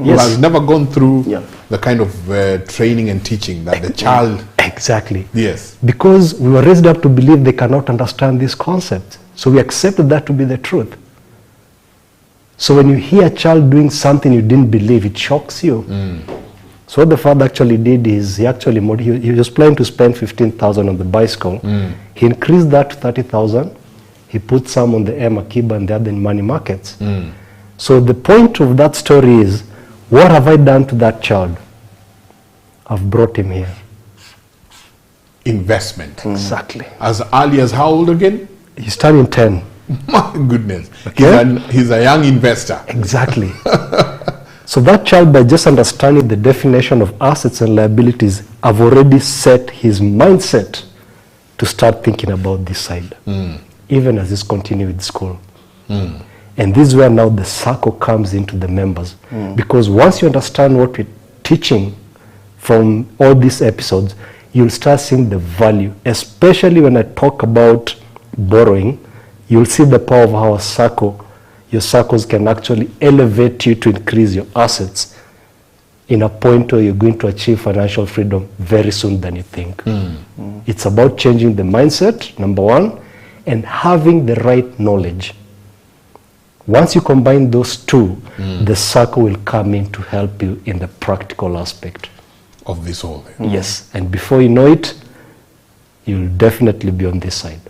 who has never gone through the kind of training and teaching that the child... Exactly. Yes. Because we were raised up to believe they cannot understand this concept. So we accepted that to be the truth. So when you hear a child doing something you didn't believe, it shocks you. So what the father actually did is he was planning to spend 15,000 on the bicycle. He increased that to 30,000. He put some on the Akiba and the other in money markets. So the point of that story is, what have I done to that child? I've brought him here. Investment. Exactly. As early as how old again? He's turning 10. My goodness. Okay? He's a young investor. Exactly. So that child, by just understanding the definition of assets and liabilities, I've already set his mindset to start thinking about this side, even as he's continuing with school. And this is where now the Sacco comes into the members. Because once you understand what we're teaching from all these episodes, you'll start seeing the value, especially when I talk about borrowing. You'll see the power of how your Saccos can actually elevate you to increase your assets in a point where you're going to achieve financial freedom very soon than you think. It's about changing the mindset, number one, and having the right knowledge. Once you combine those two, the Sacco will come in to help you in the practical aspect of this whole thing. Yes, and before you know it, you'll definitely be on this side.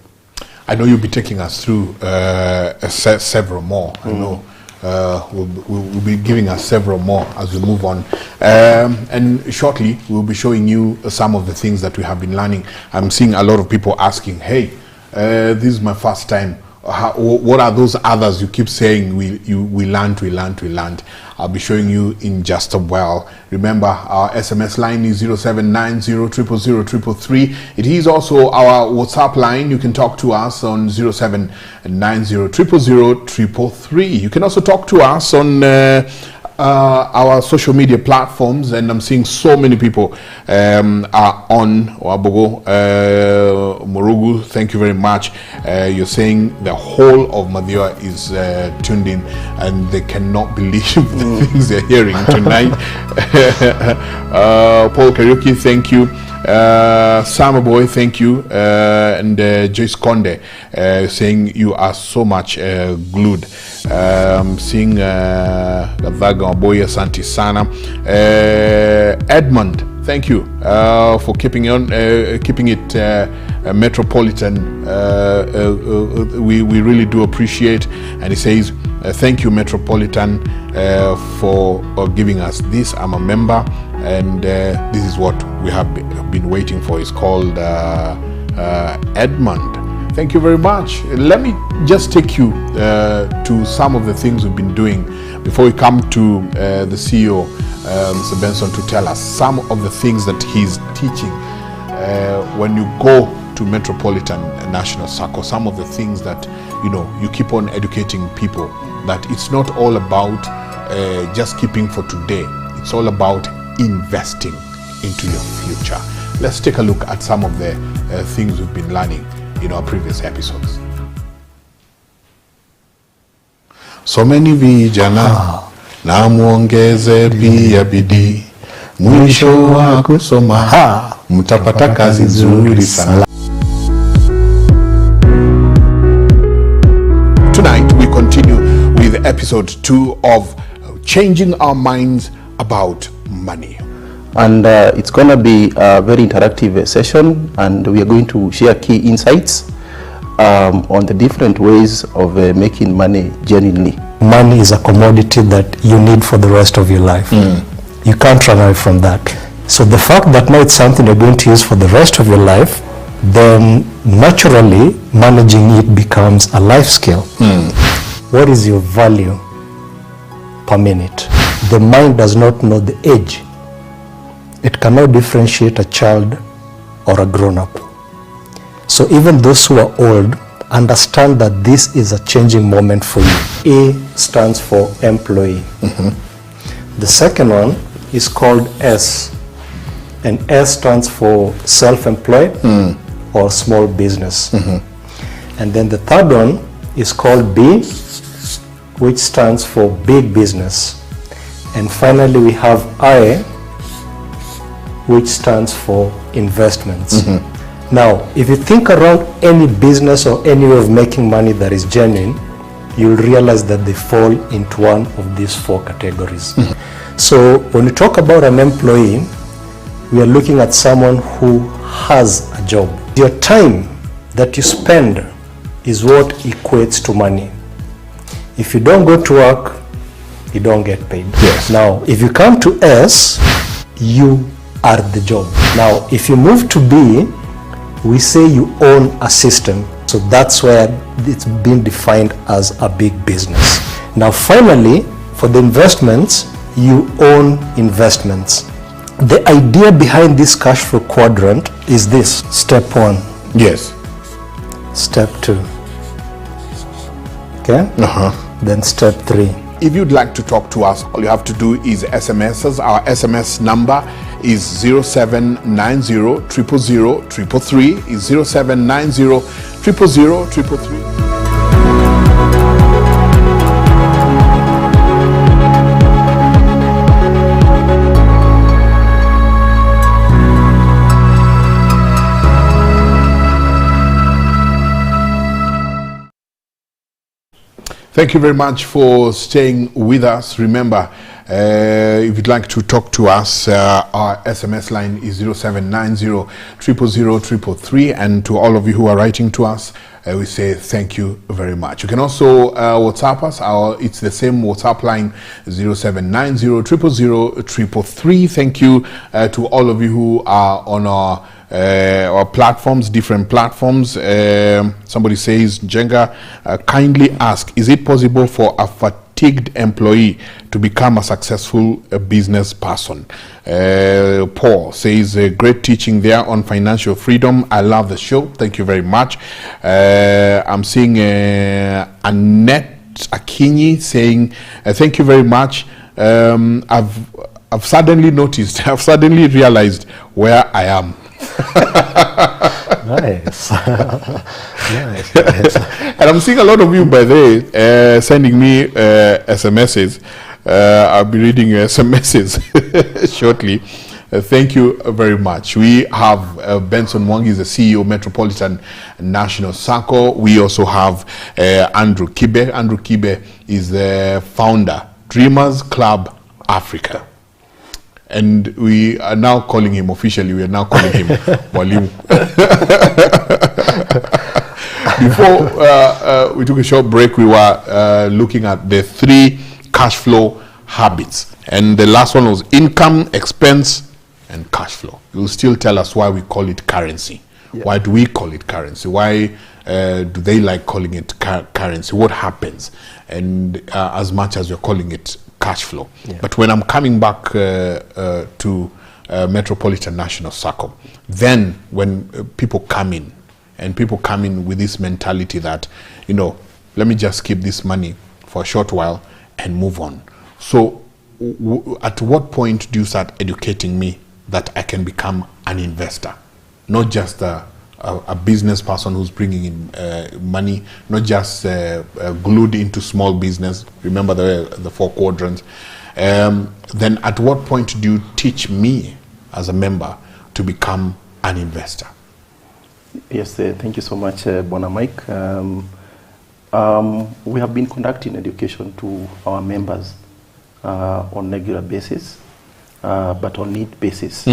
I know you'll be taking us through several more. I know we'll be giving us several more as we move on. And shortly, we'll be showing you some of the things that we have been learning. I'm seeing a lot of people asking, hey, this is my first time. What are those others you keep saying we learned? I'll be showing you in just a while. Remember, our SMS line is 0790000333. It is also our WhatsApp line. You can talk to us on 0790000333. You can also talk to us on our social media platforms, and I'm seeing so many people are on Wabogo, Morugu. Thank you very much. You're saying the whole of Madhya is tuned in, and they cannot believe the things they're hearing tonight. Paul Karaoke, thank you. Summer Boy, thank you. And Joyce Konde saying you are so much glued. Seeing Gavaga Boy, Asante Sana. Edmund, thank you for keeping it metropolitan. We really do appreciate. And he says, thank you, Metropolitan, for giving us this. I'm a member, and this is what we have been waiting for. It's called Edmund. Thank you very much. Let me just take you to some of the things we've been doing before we come to the CEO, Mr. Benson, to tell us some of the things that he's teaching when you go to Metropolitan National Sacco, some of the things that you keep on educating people, that it's not all about just keeping for today. It's all about investing into your future. Let's take a look at some of the things we've been learning in our previous episodes. Someni vijana na muongeze pia bidii, mwisho wa kusoma mtapata kazi nzuri sana. Tonight we continue with episode 2 of Changing Our Minds About Money. And it's going to be a very interactive session, and we are going to share key insights on the different ways of making money genuinely. Money is a commodity that you need for the rest of your life. You can't run away from that. So the fact that now it's something you're going to use for the rest of your life, then naturally managing it becomes a life skill. What is your value per minute? The mind does not know the age. It cannot differentiate a child or a grown-up. So even those who are old understand that this is a changing moment for you. A stands for employee. The second one is called S, and S stands for self-employed or small business. And then the third one is called B, which stands for big business. And finally, we have I, which stands for investments. Now, if you think around any business or any way of making money that is genuine, you'll realize that they fall into one of these four categories. So when we talk about an employee, we are looking at someone who has a job. Your time that you spend is what equates to money. If you don't go to work, you don't get paid. Yes. Now, if you come to S, you are the job. Now, if you move to B, we say you own a system. So that's where it's been defined as a big business. Now, finally, for the investments, you own investments. The idea behind this cash flow quadrant is this: step 1. Yes. Step 2. Okay? Then step 3. If you'd like to talk to us, all you have to do is SMS us. Our SMS number is 0790 000 333, is 0790 000 333. Thank you very much for staying with us. Remember, if you'd like to talk to us, our SMS line is 0790 000 333. And to all of you who are writing to us, we say thank you very much. You can also WhatsApp us. It's the same WhatsApp line, 0790 000 333. Thank you to all of you who are on our platforms, different platforms. Somebody says, Jenga, kindly ask, is it possible for a fatigued employee to become a successful business person? Paul says, great teaching there on financial freedom. I love the show. Thank you very much. I'm seeing Annette Akinyi saying, thank you very much. I've suddenly noticed, I've suddenly realized where I am. Nice. Nice. And I'm seeing a lot of you, by the way, sending me SMSs. I'll be reading your SMSs shortly. Thank you very much. We have Benson Mwangi is the CEO, Metropolitan National Sacco. We also have Andrew Kibe. Andrew Kibe is the founder, Dreamers Club Africa. And we are now calling him officially, we are now calling him Mwalimu. Before we took a short break, we were looking at the 3 cash flow habits. And the last one was income, expense, and cash flow. You'll still tell us why we call it currency. Yeah. Why do we call it currency? Why do they like calling it currency? What happens? And as much as you're calling it cash flow. Yeah. But when I'm coming back to Metropolitan National Sacco, then when people come in, and people come in with this mentality that, you know, let me just keep this money for a short while and move on. So at what point do you start educating me that I can become an investor? Not just a business person who's bringing in money, not just glued into small business. Remember the 4 quadrants. Then at what point do you teach me as a member to become an investor? Yes, thank you so much, Bona Mike. We have been conducting education to our members on regular basis, but on need basis.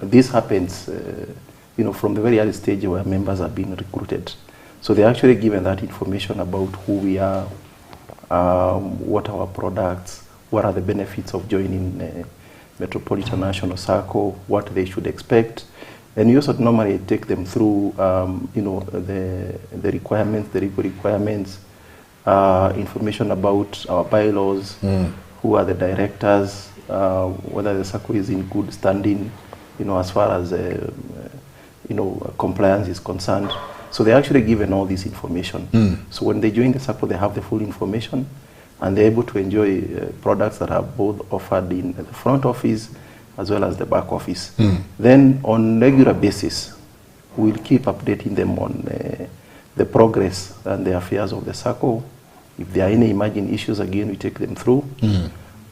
This happens, from the very early stage where members are being recruited. So they're actually given that information about who we are, what are our products, what are the benefits of joining Metropolitan National Sacco, what they should expect. And we also normally take them through, the requirements, the legal requirements, information about our bylaws, who are the directors, whether the Sacco is in good standing, as far as, compliance is concerned. So they're actually given all this information. So when they join the Sacco, they have the full information, and they're able to enjoy products that are both offered in the front office as well as the back office. Then on regular basis, we'll keep updating them on the progress and the affairs of the Sacco, If there are any emerging issues, again, we take them through.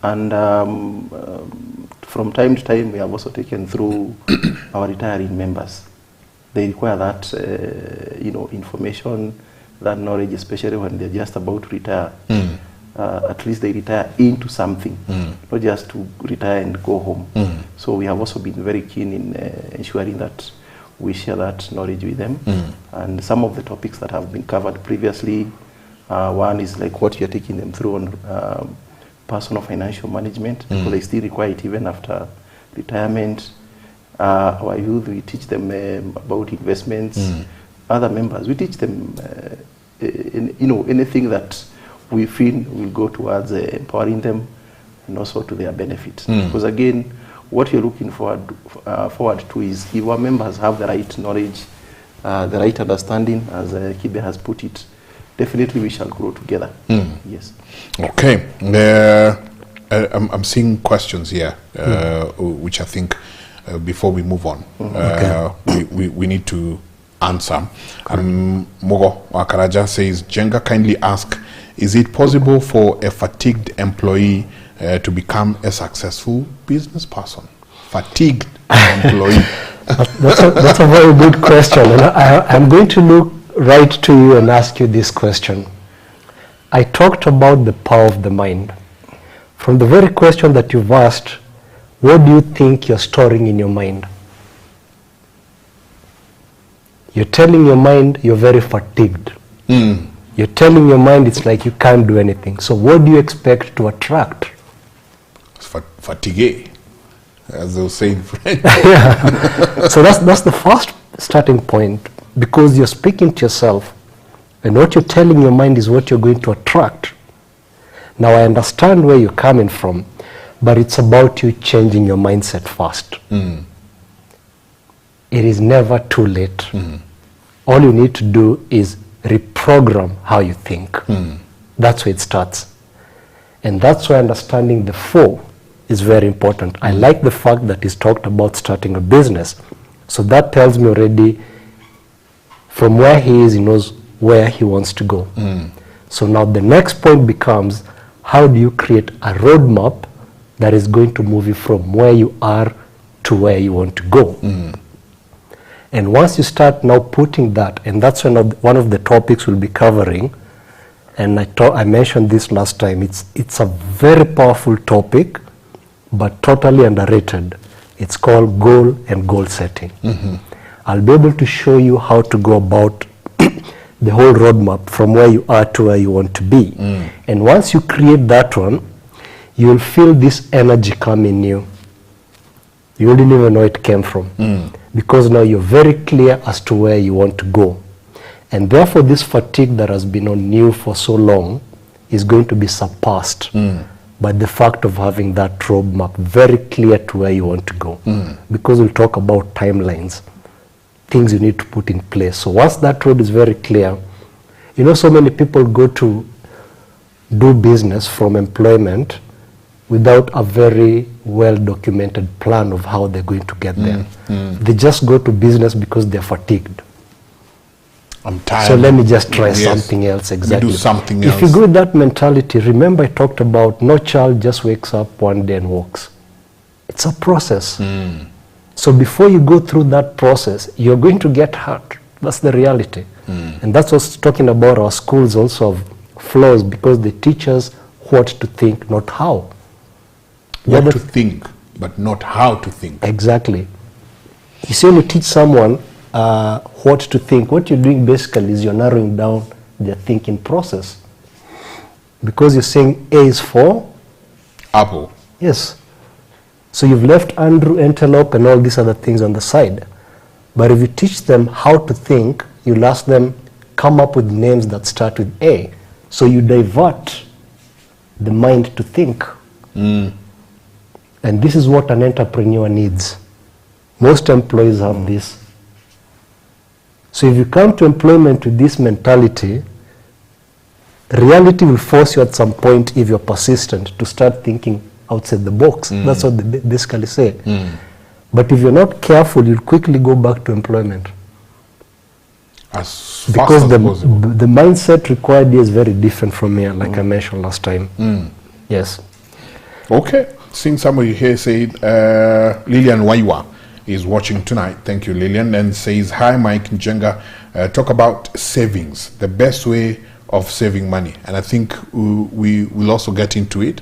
And from time to time, we have also taken through our retiring members. They require that, information, that knowledge, especially when they're just about to retire. At least they retire into something, not just to retire and go home. So we have also been very keen in ensuring that we share that knowledge with them. And some of the topics that have been covered previously, one is like what you're taking them through on personal financial management, because they still require it even after retirement. Our youth, we teach them about investments. Other members, we teach them, anything that we feel will go towards empowering them and also to their benefit. Because again, what you're looking forward to is if our members have the right knowledge, the right understanding, as Kibe has put it, definitely we shall grow together. Yes. Okay. I'm seeing questions here, which I think before we move on, we need to answer. Mogo Wakaraja says, Jenga kindly ask, is it possible for a fatigued employee to become a successful business person? Fatigued employee. That's a very good question. And I'm going to look right to you and ask you this question. I talked about the power of the mind. From the very question that you've asked, what do you think you're storing in your mind? You're telling your mind you're very fatigued. You're telling your mind it's like you can't do anything. So what do you expect to attract? Fatigue, as they will say in French. So that's the first starting point, because you're speaking to yourself, and what you're telling your mind is what you're going to attract. Now I understand where you're coming from, but it's about you changing your mindset first. It is never too late. All you need to do is reprogram how you think. That's where it starts. And that's why understanding the 4 is very important. I like the fact that he's talked about starting a business. So that tells me already from where he is, he knows where he wants to go. So now the next point becomes, how do you create a roadmap that is going to move you from where you are to where you want to go? And once you start now putting that, and that's one of the topics we'll be covering, and I mentioned this last time, it's a very powerful topic, but totally underrated. It's called goal and goal setting. I'll be able to show you how to go about the whole roadmap from where you are to where you want to be. And once you create that one, you'll feel this energy come in you. You wouldn't even know it came from. Because now you're very clear as to where you want to go. And therefore this fatigue that has been on you for so long is going to be surpassed by the fact of having that roadmap very clear to where you want to go. Because we'll talk about timelines, things you need to put in place. So once that road is very clear, so many people go to do business from employment without a very well-documented plan of how they're going to get there. They just go to business because they're fatigued. I'm tired. So let me just try something else. Exactly. Do something else. If you go with that mentality, remember I talked about no child just wakes up one day and walks. It's a process. So before you go through that process, you're going to get hurt. That's the reality. And that's what's talking about our schools also have flaws, because they teach us what to think, not how. What to think, but not how to think. Exactly. You see, when you teach someone what to think, what you're doing basically is you're narrowing down their thinking process. Because you're saying A is for? Apple. Yes. So you've left Andrew, antelope, and all these other things on the side. But if you teach them how to think, you'll ask them, come up with names that start with A. So you divert the mind to think. And this is what an entrepreneur needs. Most employees have this. So if you come to employment with this mentality, reality will force you at some point, if you're persistent, to start thinking outside the box. That's what they basically say. But if you're not careful, you'll quickly go back to employment. as because fast as possible. the mindset required here is very different from here, like I mentioned last time. Yes. Okay. Seeing somebody here say Lillian Waiwa is watching tonight. Thank you, Lillian. And says, hi, Mike Njenga. Talk about savings, the best way of saving money. And I think we will also get into it.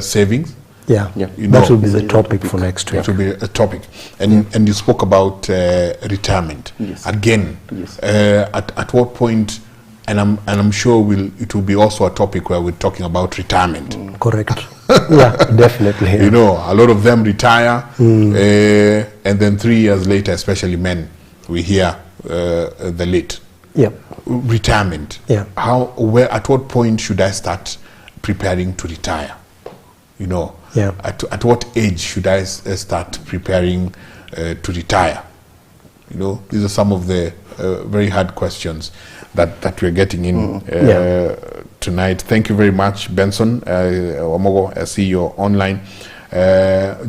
Savings. Yeah. You That know, will be the topic for next week. that will be a topic. And you spoke about retirement. Yes. Again, Yes. at what point, and I'm sure it will be also a topic where we're talking about retirement. Correct. Yeah, definitely. Yeah. You know, a lot of them retire, and then 3 years later, especially men, we hear the late. Yeah. Retirement. Yeah. At what point should I start preparing to retire? You know, Yeah. at what age should I start preparing to retire? You know, these are some of the very hard questions that we're getting in tonight. Thank you very much, Benson Wamogo. I see you're online.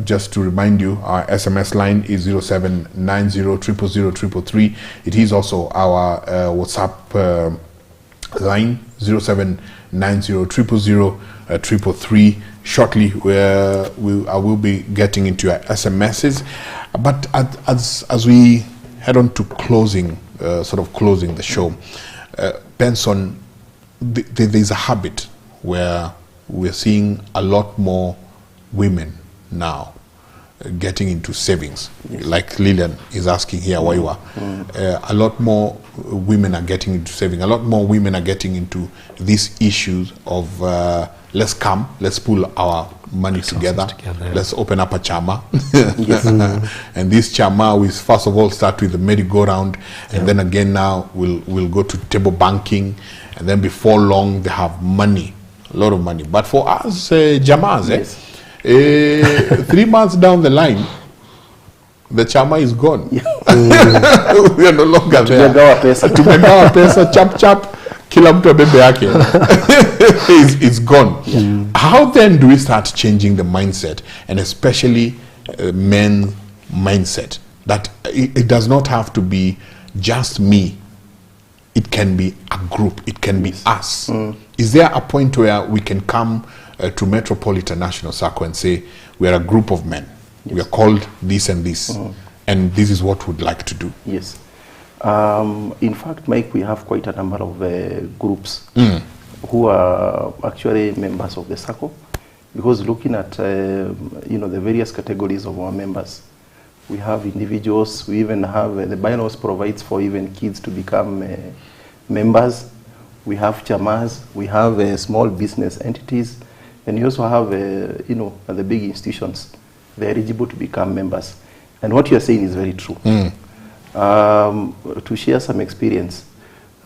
Just to remind you, our SMS line is 0790000333. It is also our WhatsApp line 0790000333. Shortly, I will be getting into your SMSs. But as we head on to closing the show, Benson, there's a habit where we're seeing a lot more women now getting into savings. Yes. Like Lillian is asking here, Waiwa. A lot more women are getting into saving. A lot more women are getting into these issues of let's pull our money together. Let's open up a chama. Yes. And this chama, we first of all start with the merry-go-round, and then again now we'll go to table banking, and then before long they have money, a lot of money. But for us, Jamas, Yes. 3 months down the line, the chama is gone. Yeah. We are no longer there. Tumegawa pesa chap chap, kila mtu abebe yake. It's gone. How then do we start changing the mindset, and especially men's mindset, that it does not have to be just me? It can be a group. It can be us. Is there a point where we can come to Metropolitan National Sacco and say, we are a group of men. Yes. We are called this and this. And this is what we'd like to do? Yes. In fact, Mike, we have quite a number of groups who are actually members of the Sacco. Because looking at the various categories of our members, we have individuals, we even have, the bylaws provides for even kids to become members. We have chamas, we have small business entities, and you also have, the big institutions. They're eligible to become members. And what you're saying is very true. To share some experience,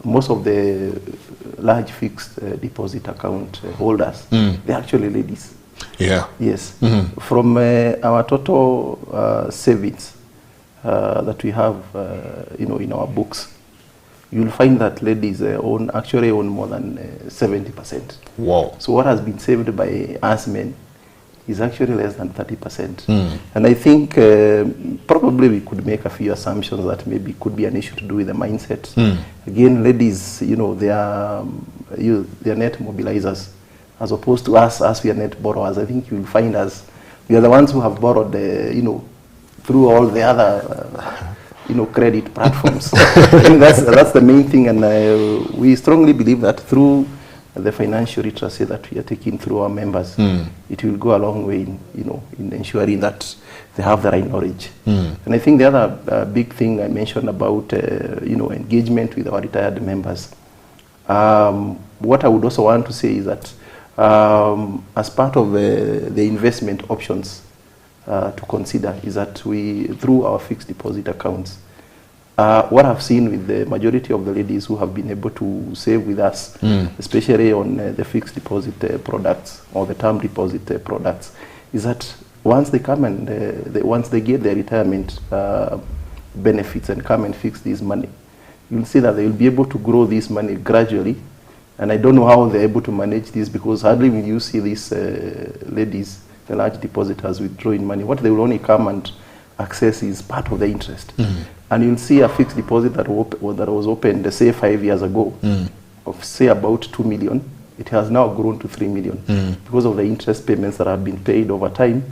most of the large fixed deposit account holders, they're actually ladies. Yeah. Yes. From our total savings that we have, in our books, you'll find that ladies actually own more than 70%. Wow. So what has been saved by us men is actually less than 30%. And I think probably we could make a few assumptions that maybe could be an issue to do with the mindset. Again, ladies, they are net mobilizers, as opposed to us, as we are net borrowers. I think you'll find us, we are the ones who have borrowed, through all the other, credit platforms. I think that's the main thing, and we strongly believe that through the financial literacy that we are taking through our members, it will go a long way in ensuring that they have the right knowledge. And I think the other big thing I mentioned about engagement with our retired members, what I would also want to say is that as part of the investment options to consider is that we, through our fixed deposit accounts, what I've seen with the majority of the ladies who have been able to save with us, especially on the fixed deposit products or the term deposit products, is that once they come and once they get their retirement benefits and come and fix this money, you'll see that they will be able to grow this money gradually. And I don't know how they're able to manage this, because hardly will you see these ladies, the large depositors, withdrawing money. What they will only come and access is part of the interest. and you'll see a fixed deposit that was opened, say 5 years ago, of say about 2 million. It has now grown to 3 million because of the interest payments that have been paid over time,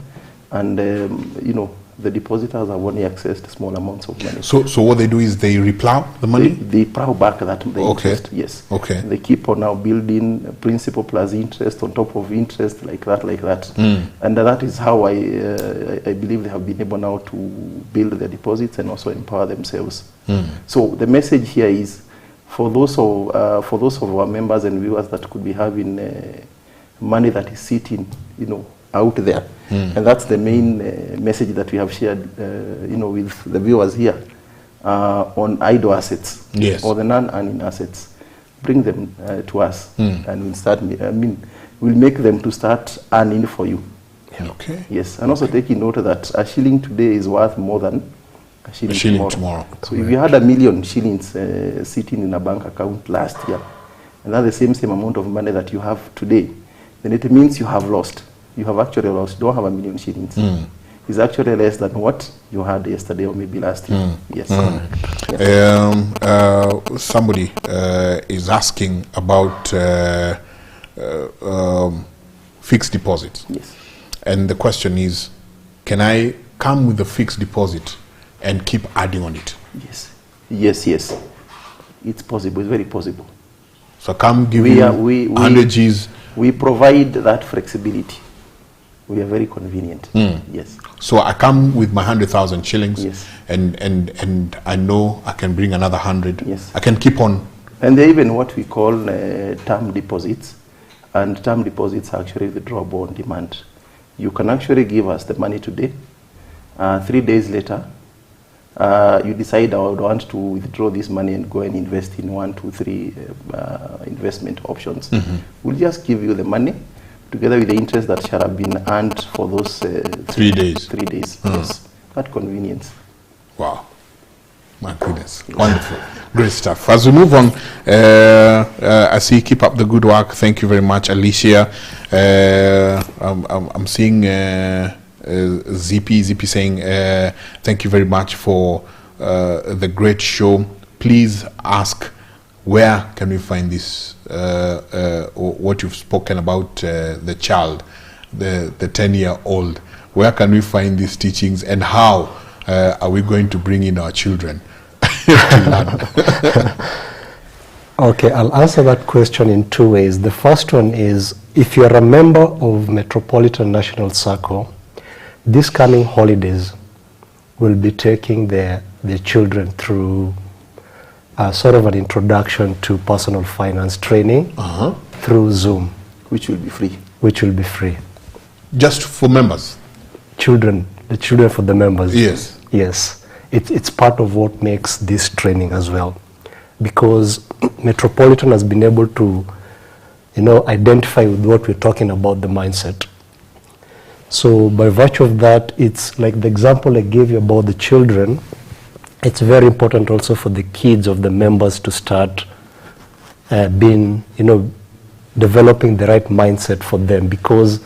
and you know, the depositors have only accessed small amounts of money. So what they do is they replow the money? They plow back that the interest, yes. Okay. They keep on now building principal plus interest on top of interest, like that. And that is how I believe they have been able now to build their deposits and also empower themselves. So the message here is, for those of our members and viewers that could be having money that is sitting, you know, out there, and that's the main message that we have shared, you know, with the viewers here, on idle assets, yes, or the non-earning assets. Bring them to us, and we'll start. We'll make them to start earning for you. Okay. Yes, and also taking note that a shilling today is worth more than a shilling tomorrow. So if you had 1 million shillings sitting in a bank account last year, and that's the same amount of money that you have today, then it means you have lost. You have actually lost. You don't have 1 million shillings. It's actually less than what you had yesterday or maybe last year. Yes. Somebody is asking about fixed deposits. Yes. And the question is, can I come with a fixed deposit and keep adding on it? Yes. Yes, yes. It's possible. It's very possible. So come give you 100 Gs. We provide that flexibility. We are very convenient. Yes. So I come with my 100,000 shillings, yes, and I know I can bring another 100. Yes. I can keep on. And they're even what we call term deposits. And term deposits are actually withdrawable on demand. You can actually give us the money today. 3 days later, you decide I would want to withdraw this money and go and invest in 1, 2, 3 investment options. We'll just give you the money together with the interest that shall have been earned for those 3 days. 3 days. Yes, that convenience. Wow, my goodness, wonderful, great stuff. As we move on, I see keep up the good work. Thank you very much, Alicia. I'm seeing ZP saying thank you very much for the great show. Please ask, where can we find this, what you've spoken about, the child, the 10-year-old? Where can we find these teachings, and how are we going to bring in our children to learn? Okay, I'll answer that question in 2 ways. The first one is, if you're a member of Metropolitan National Sacco, this coming holidays will be taking the children through sort of an introduction to personal finance training through Zoom. Which will be free. Which will be free. Just for members? Children, the children for the members. Yes. Yes. It's part of what makes this training as well. Because Metropolitan has been able to, you know, identify with what we're talking about, the mindset. So by virtue of that, it's like the example I gave you about the children. It's very important also for the kids of the members to start being, you know, developing the right mindset for them, because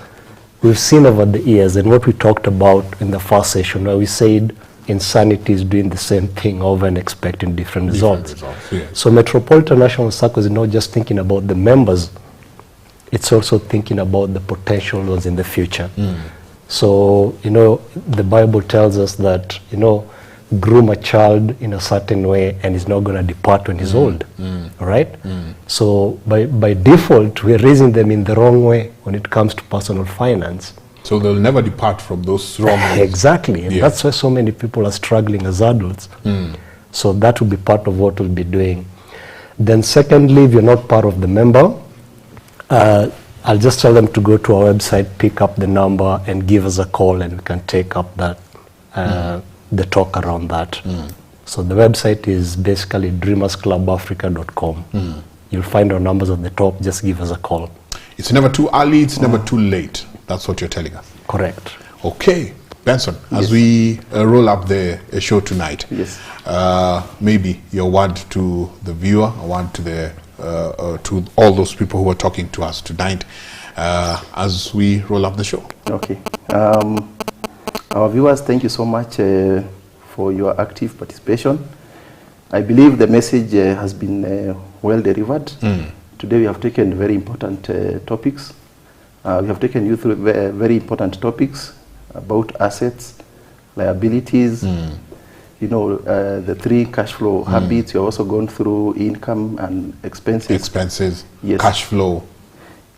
we've seen over the years, and what we talked about in the first session, where we said insanity is doing the same thing over and expecting different results. Yes. So Metropolitan National Sacco is not just thinking about the members, it's also thinking about the potential ones in the future. So, you know, the Bible tells us that, you know, groom a child in a certain way and he's not going to depart when he's old, right? So by default, we're raising them in the wrong way when it comes to personal finance. So they'll never depart from those wrong ways. Exactly, and that's why so many people are struggling as adults. So that will be part of what we'll be doing. Then secondly, if you're not part of the member, I'll just tell them to go to our website, pick up the number, and give us a call, and we can take up that the talk around that. So the website is basically dreamersclubafrica.com. You'll find our numbers at the top. Just give us a call. It's never too early, it's never too late. That's what you're telling us. Correct. Okay, Benson, as we roll up the show tonight, maybe your word to the viewer, a word to the to all those people who are talking to us tonight as we roll up the show. Okay. Our viewers, thank you so much for your active participation. I believe the message has been well delivered. Today we have taken very important topics. We have taken you through very important topics about assets, liabilities, you know, the three cash flow habits. You've also gone through income and expenses. Expenses, Yes. cash flow.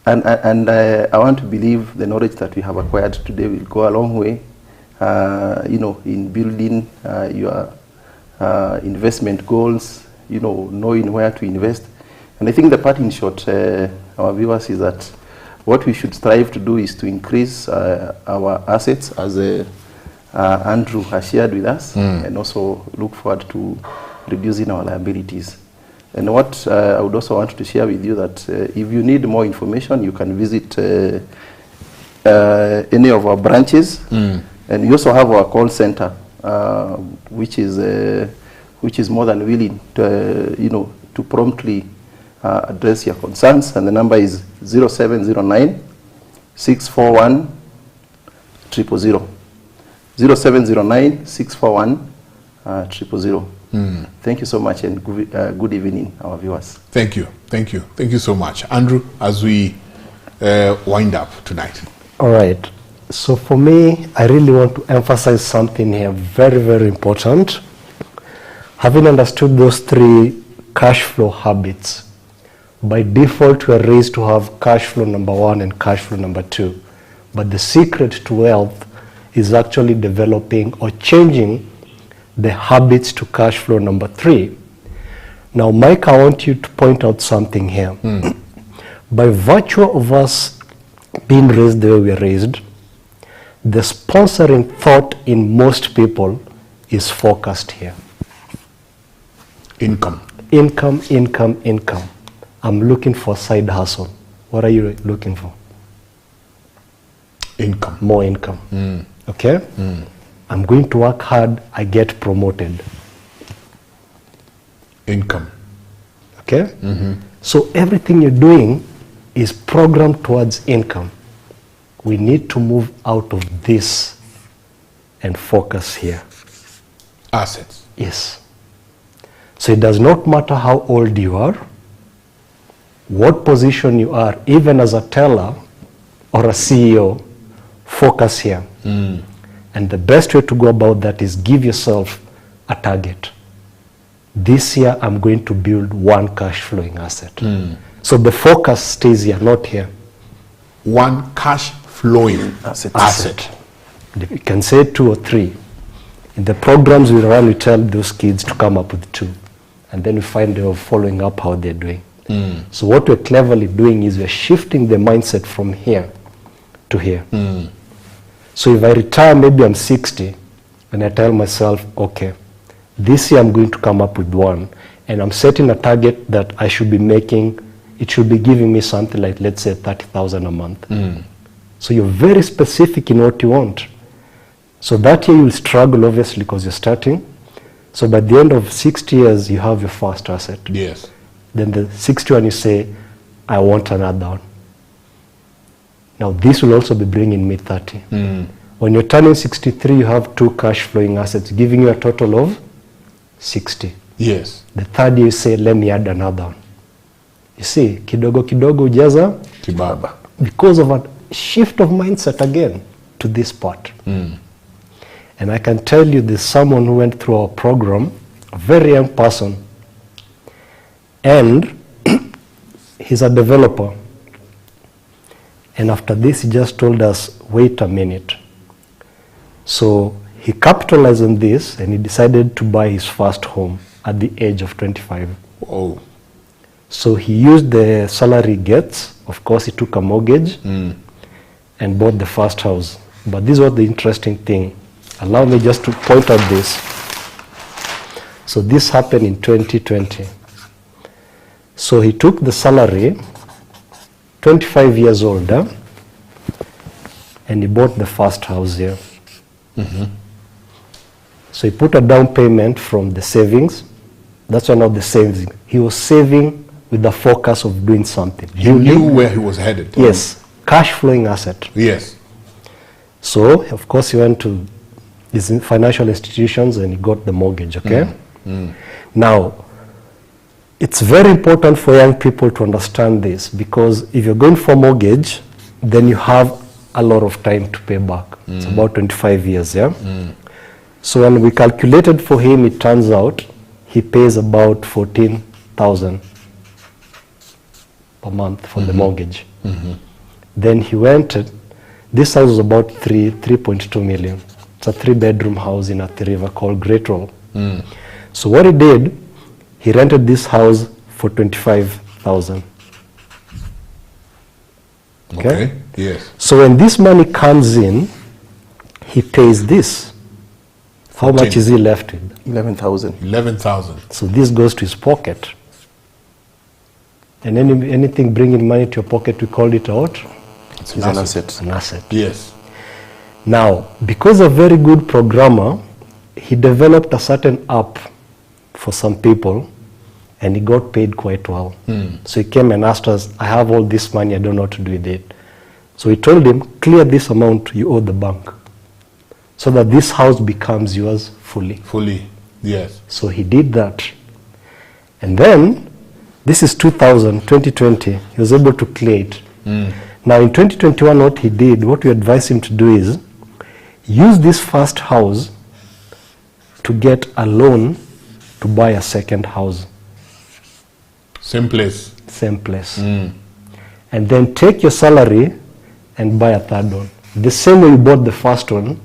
And I want to believe the knowledge that we have acquired today will go a long way, you know, in building your investment goals, you know, knowing where to invest. And I think the part in short, our viewers, is that what we should strive to do is to increase our assets, as Andrew has shared with us, and also look forward to reducing our liabilities. And what I would also want to share with you that if you need more information, you can visit any of our branches, and we also have our call center, which is more than willing to, you know, to promptly address your concerns. And the number is 0709 641 000. 0709 641 000. Thank you so much, and good evening, our viewers. Thank you. Thank you. Thank you so much. Andrew, as we wind up tonight. All right. So for me, I really want to emphasize something here very, very important. Having understood those three cash flow habits, by default we are raised to have cash flow number 1 and cash flow number 2. But the secret to wealth is actually developing or changing the habits to cash flow number 3. Now, Mike, I want you to point out something here. By virtue of us being raised the way we are raised, the sponsoring thought in most people is focused here. Income. Income, income, income. I'm looking for side hustle. What are you looking for? Income. More income. Okay? I'm going to work hard, I get promoted. Income. Okay? So everything you're doing is programmed towards income. We need to move out of this and focus here. Assets. Yes. So it does not matter how old you are, what position you are, even as a teller or a CEO, focus here. And the best way to go about that is give yourself a target. This year I'm going to build 1 cash flowing asset. So the focus stays here, not here. 1 cash flowing asset. You can say 2 or 3. In the programs we run, we tell those kids to come up with 2. And then we find they're following up how they're doing. So what we're cleverly doing is we're shifting the mindset from here to here. So if I retire, maybe I'm 60, and I tell myself, okay, this year I'm going to come up with 1, and I'm setting a target that I should be making, it should be giving me something like, let's say, 30,000 a month. So you're very specific in what you want. So that year you'll struggle, obviously, because you're starting. So by the end of 60 years, you have your first asset. Yes. Then the 61, you say, I want another one. Now this will also be bringing me 30. When you're turning 63, you have 2 cash flowing assets, giving you a total of 60. Yes. The third year you say, let me add another one. You see, kidogo kidogo ujaza Kibaba. because of a shift of mindset again to this part. And I can tell you there's someone who went through our program, a very young person, and he's a developer. And after this, he just told us, wait a minute. So he capitalized on this and he decided to buy his first home at the age of 25. Oh. So he used the salary he gets. Of course, he took a mortgage and bought the first house. But this was the interesting thing. Allow me just to point out this. So this happened in 2020. So he took the salary, 25 years older, and he bought the first house here. So he put a down payment from the savings. That's one of the savings. He was saving with the focus of doing something. He knew where he was headed. Yes, cash flowing asset. Yes. So, of course, he went to these financial institutions and he got the mortgage, okay? Now, it's very important for young people to understand this, because if you're going for mortgage, then you have a lot of time to pay back. It's about 25 years, yeah? So when we calculated for him, it turns out he pays about 14,000 per month for the mortgage. Then he rented, this house was about 3.2 million. It's a 3-bedroom house in Athi River called Great Roll. So what he did, he rented this house for 25,000. Okay. Yes. So when this money comes in, he pays this. How 14. much is he left with? 11,000. 11,000. So this goes to his pocket. And anything bringing money to your pocket, we call it out It's It's an asset. an asset. Yes. Now, because a very good programmer, he developed a certain app for some people, and he got paid quite well. So he came and asked us, I have all this money, I don't know what to do with it. So we told him, clear this amount you owe the bank, so that this house becomes yours fully. Fully. Yes. So he did that. And then, this is 2020, he was able to clear it. Now in 2021, what he did, what we advise him to do is, use this first house to get a loan to buy a second house. Same place. Same place. And then take your salary and buy a third one. The same way you bought the first one,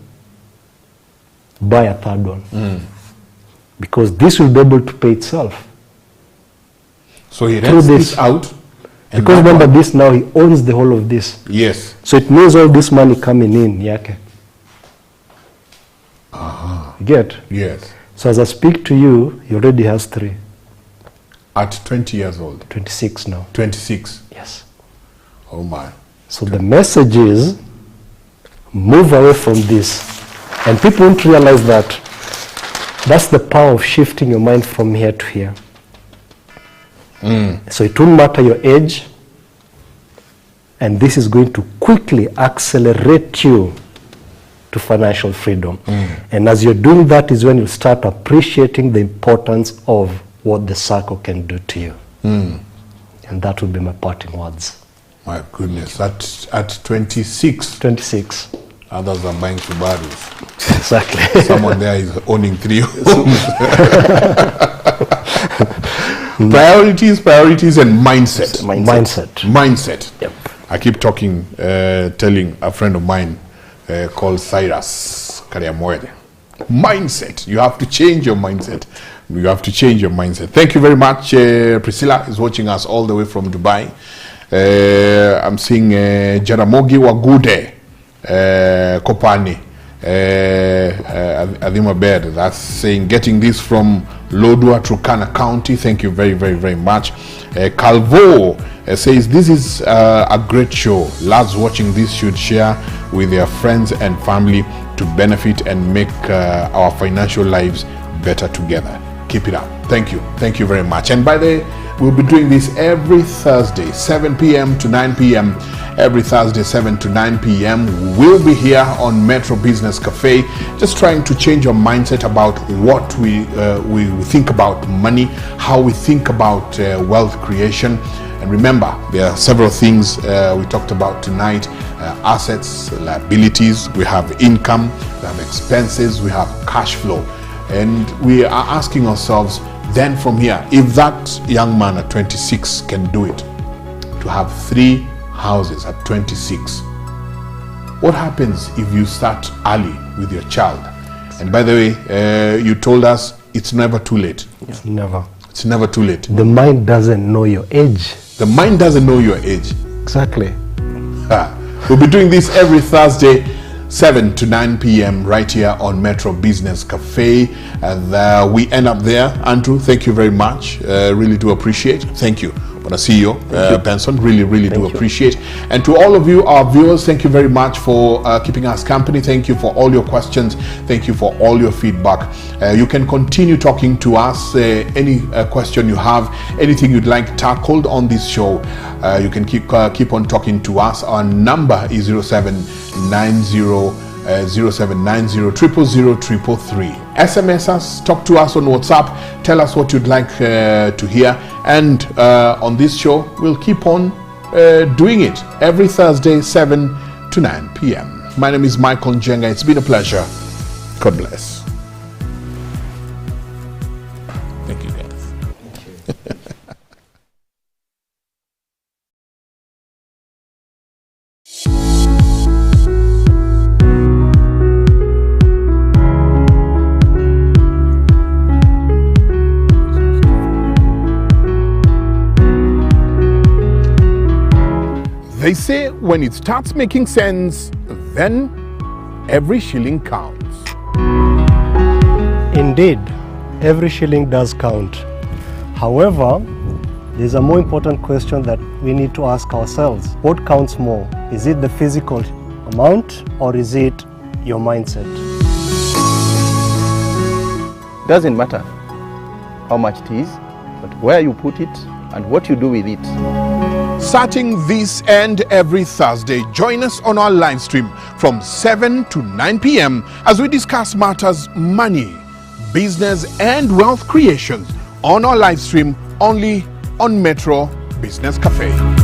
buy a third one. Because this will be able to pay itself. So he Through rents this. this out. and Because that remember one- this now, he owns the whole of this. Yes. So it means all this money coming in, yake. You get? Yes. So as I speak to you, he already has 3, At 20 years old. 26 now. 26. Yes. Oh my. So the message is, move away from this. And people won't realize that. That's the power of shifting your mind from here to here. So it won't matter your age, and this is going to quickly accelerate you to financial freedom. And as you're doing that is when you start appreciating the importance of what the Sacco can do to you. And that will be my parting words. My goodness. At 26, 26. others are buying Subarus. Exactly. Someone there is owning 3 homes. Priorities, and mindset. Mindset. Yep. I keep telling a friend of mine called Cyrus Kariamoede. Mindset. You have to change your mindset. You have to change your mindset. Thank you very much. Priscilla is watching us all the way from Dubai. I'm seeing Jaramogi Wagude Kopani. Adhima Bed, that's saying, getting this from Lodwar, Turkana County. Thank you very, very, very much. Calvo says, this is a great show. Lads watching this should share with their friends and family to benefit and make our financial lives better together. Keep it up. Thank you. Thank you very much. And by the way, we'll be doing this every Thursday, 7 p.m. to 9 p.m. Every Thursday, 7 to 9 p.m. We'll be here on Metro Business Cafe, just trying to change your mindset about what we think about money, how we think about wealth creation. And remember, there are several things we talked about tonight: assets, liabilities, we have income, we have expenses, we have cash flow. And we are asking ourselves, then from here, if that young man at 26 can do it, to have 3 houses at 26, what happens if you start early with your child? And by the way, you told us it's never too late. It's never. It's never too late. The mind doesn't know your age. The mind doesn't know your age. Exactly. We'll be doing this every Thursday, 7 to 9 p.m. right here on Metro Business Cafe. And we end up there. Andrew, thank you very much. Really do appreciate. Thank you. But I see you, Benson. Really do appreciate. And to all of you, our viewers, thank you very much for keeping us company. Thank you for all your questions. Thank you for all your feedback. You can continue talking to us. Any question you have, anything you'd like tackled on this show, you can keep on talking to us. Our number is 0790 0790 000 333. SMS us, talk to us on WhatsApp, tell us what you'd like to hear, and on this show we'll keep on doing it every Thursday 7 to 9 p.m. My name is Michael Njenga. It's been a pleasure. God bless. Thank you, guys. They say when it starts making sense, then every shilling counts. Indeed, every shilling does count. However, there's a more important question that we need to ask ourselves. What counts more? Is it the physical amount or is it your mindset? Doesn't matter how much it is, but where you put it and what you do with it. Starting this and every Thursday, join us on our live stream from 7 to 9 p.m. as we discuss matters money, business and wealth creations on our live stream only on Metro Business Café.